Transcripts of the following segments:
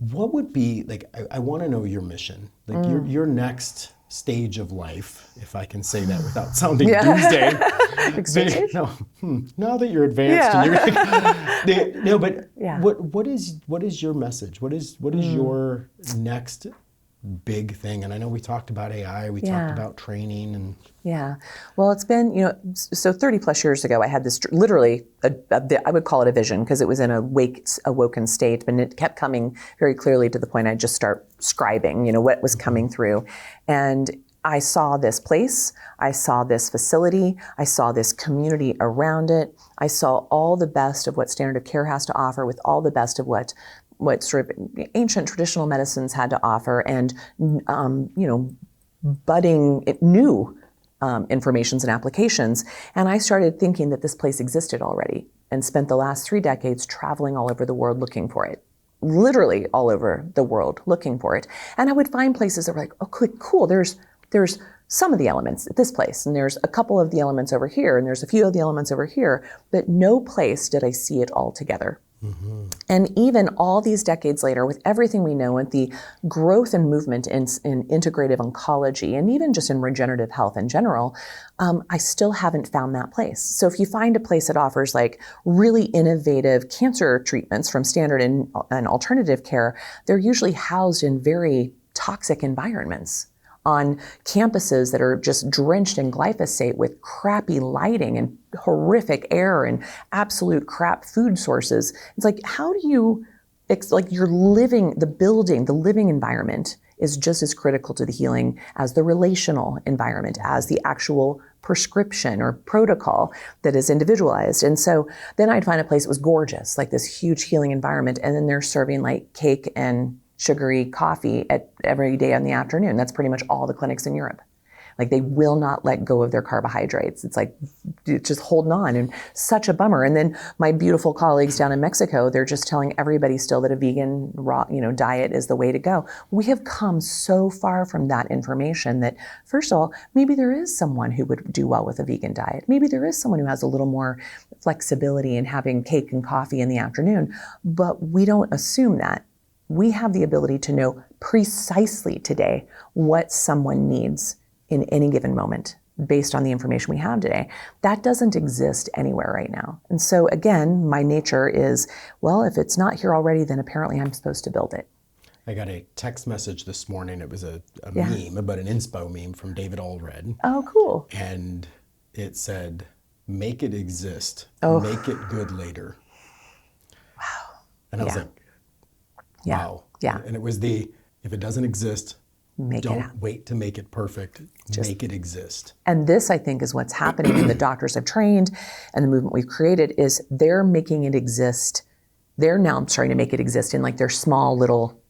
what would be, like, I want to know your mission, like your next stage of life, if I can say that without sounding doomsday. No, now that you're advanced and you're no, but what is your message? What is your next big thing? And I know we talked about AI, we talked about training and well, it's been, so 30 plus years ago, I had this literally, I would call it a vision because it was in a awoken state, but it kept coming very clearly to the point I'd just start scribing, what was coming through. And I saw this place, I saw this facility, I saw this community around it. I saw all the best of what standard of care has to offer with all the best of what sort of ancient traditional medicines had to offer, and budding new informations and applications. And I started thinking that this place existed already, and spent the last 3 decades traveling all over the world looking for it. Literally all over the world looking for it. And I would find places that were like, oh, cool, there's some of the elements at this place, and there's a couple of the elements over here, and there's a few of the elements over here, but no place did I see it all together. And even all these decades later, with everything we know, with the growth and movement in integrative oncology, and even just in regenerative health in general, I still haven't found that place. So if you find a place that offers like really innovative cancer treatments from standard and alternative care, they're usually housed in very toxic environments on campuses that are just drenched in glyphosate with crappy lighting and horrific air and absolute crap food sources. It's like, how do you, you're living, the living environment is just as critical to the healing as the relational environment, as the actual prescription or protocol that is individualized. And so then I'd find a place that was gorgeous, like this huge healing environment, and then they're serving like cake and sugary coffee every day in the afternoon. That's pretty much all the clinics in Europe. Like, they will not let go of their carbohydrates. It's like, just holding on, and such a bummer. And then my beautiful colleagues down in Mexico, they're just telling everybody still that a vegan raw, diet is the way to go. We have come so far from that information that, first of all, maybe there is someone who would do well with a vegan diet. Maybe there is someone who has a little more flexibility in having cake and coffee in the afternoon, but we don't assume that. We have the ability to know precisely today what someone needs in any given moment based on the information we have today. That doesn't exist anywhere right now. And so again, my nature is, well, if it's not here already, then apparently I'm supposed to build it. I got a text message this morning. It was a meme, but an inspo meme from David Allred. Oh, cool. And it said, make it exist, make it good later. Wow. And I was like, wow. Yeah. And it was if it doesn't exist, don't wait to make it perfect. Just make it exist. And this, I think, is what's happening in the doctors I've trained and the movement we've created is they're making it exist. They're now starting to make it exist in like their small little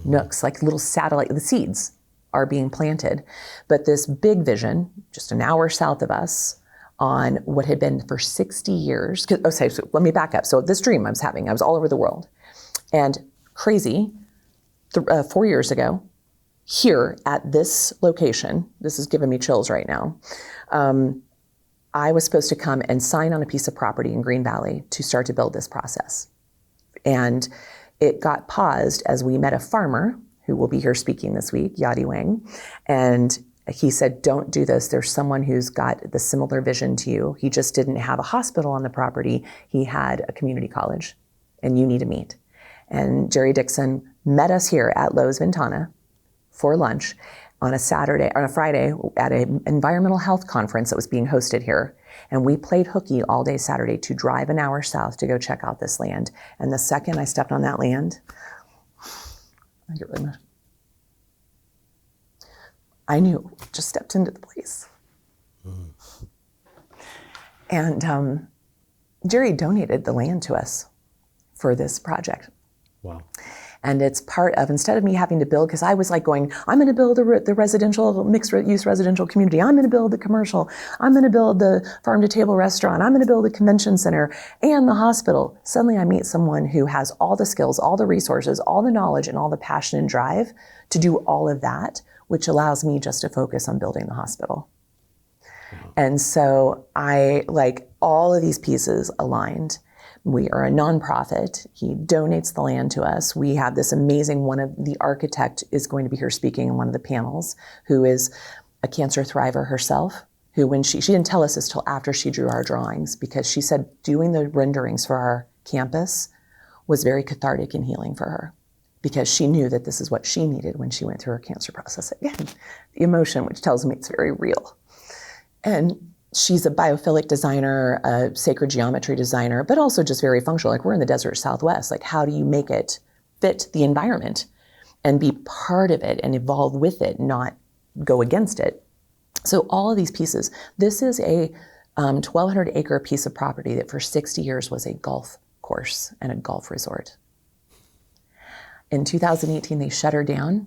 nooks, like little satellite, the seeds are being planted. But this big vision, just an hour south of us, on what had been for 60 years. So let me back up. So this dream I was having, I was all over the world. And crazy, 4 years ago, here at this location, this is giving me chills right now, I was supposed to come and sign on a piece of property in Green Valley to start to build this process. And it got paused as we met a farmer who will be here speaking this week, Yadi Wang, and he said, don't do this. There's someone who's got the similar vision to you. He just didn't have a hospital on the property. He had a community college, and you need to meet. And Jerry Dixon met us here at Lowe's Ventana for lunch on a Friday at an environmental health conference that was being hosted here. And we played hooky all day Saturday to drive an hour south to go check out this land. And the second I stepped on that land, I knew, just stepped into the place. And Jerry donated the land to us for this project. Wow. And it's part of, instead of me having to build, because I was like going, I'm going to build the residential, mixed use residential community. I'm going to build the commercial. I'm going to build the farm to table restaurant. I'm going to build a convention center and the hospital. Suddenly I meet someone who has all the skills, all the resources, all the knowledge, and all the passion and drive to do all of that, which allows me just to focus on building the hospital. And so all of these pieces aligned. We are a nonprofit. He donates the land to us. We have this amazing, one of the architect is going to be here speaking in one of the panels, who is a cancer thriver herself, who when she didn't tell us this till after she drew our drawings, because she said doing the renderings for our campus was very cathartic and healing for her, because she knew that this is what she needed when she went through her cancer process. Again, the emotion, which tells me it's very real. And she's a biophilic designer, a sacred geometry designer, but also just very functional. Like, we're in the desert Southwest. Like, how do you make it fit the environment and be part of it and evolve with it, not go against it? So all of these pieces, this is a 1,200 acre piece of property that for 60 years was a golf course and a golf resort. In 2018, they shut her down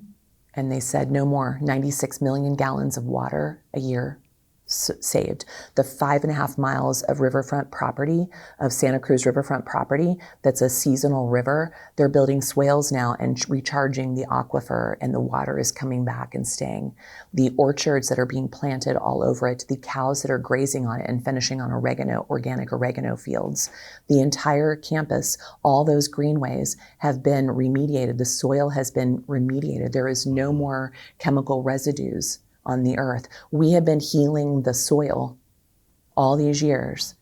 and they said no more. 96 million gallons of water a year saved. The 5.5 miles of riverfront property, of Santa Cruz riverfront property, that's a seasonal river, they're building swales now and recharging the aquifer, and the water is coming back and staying. The orchards that are being planted all over it, the cows that are grazing on it and finishing on organic oregano fields. The entire campus, all those greenways have been remediated. The soil has been remediated. There is no more chemical residues on the earth. We have been healing the soil all these years.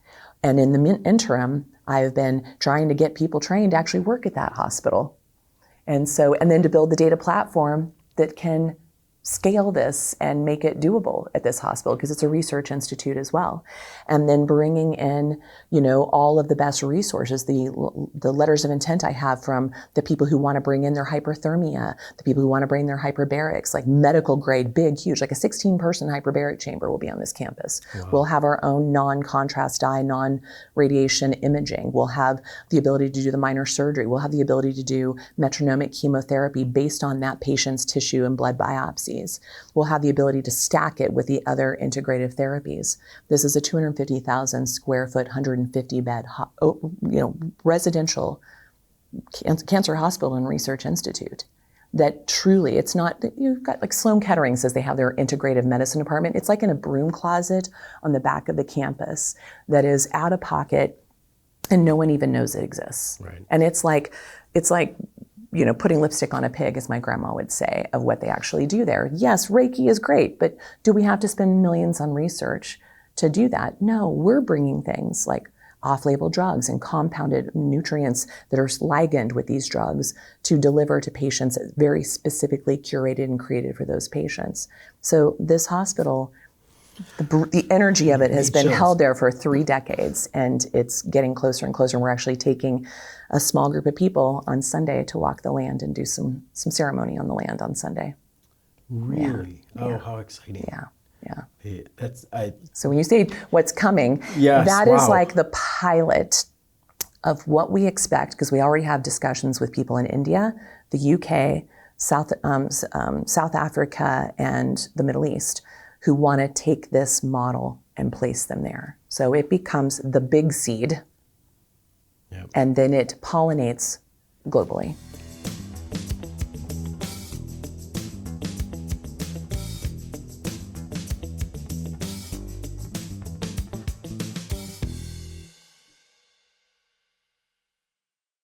And in the interim, I've been trying to get people trained to actually work at that hospital. And then to build the data platform that can scale this and make it doable at this hospital, because it's a research institute as well. And then bringing in, all of the best resources, the letters of intent I have from the people who want to bring in their hyperthermia, the people who want to bring their hyperbarics, like medical grade, big, huge, like a 16-person hyperbaric chamber will be on this campus. Wow. We'll have our own non-contrast dye, non-radiation imaging. We'll have the ability to do the minor surgery. We'll have the ability to do metronomic chemotherapy based on that patient's tissue and blood biopsies. We'll have the ability to stack it with the other integrative therapies. This is a 250,000 square foot, 150 bed, residential cancer hospital and research institute. That truly, it's not, you've got like Sloan Kettering says they have their integrative medicine department. It's like in a broom closet on the back of the campus that is out of pocket and no one even knows it exists. Right. And it's like, putting lipstick on a pig, as my grandma would say, of what they actually do there. Yes, Reiki is great, but do we have to spend millions on research to do that? No, we're bringing things like off-label drugs and compounded nutrients that are ligand with these drugs to deliver to patients very specifically curated and created for those patients. So this hospital, the energy of it has been held there for 3 decades, and it's getting closer and closer. And we're actually taking a small group of people on Sunday to walk the land and do some ceremony on the land on Sunday. Really? Yeah. Oh, how exciting. Yeah. So when you say what's coming, that is like the pilot of what we expect, because we already have discussions with people in India, the UK, South Africa, and the Middle East, who want to take this model and place them there. So it becomes the big seed, and then it pollinates globally.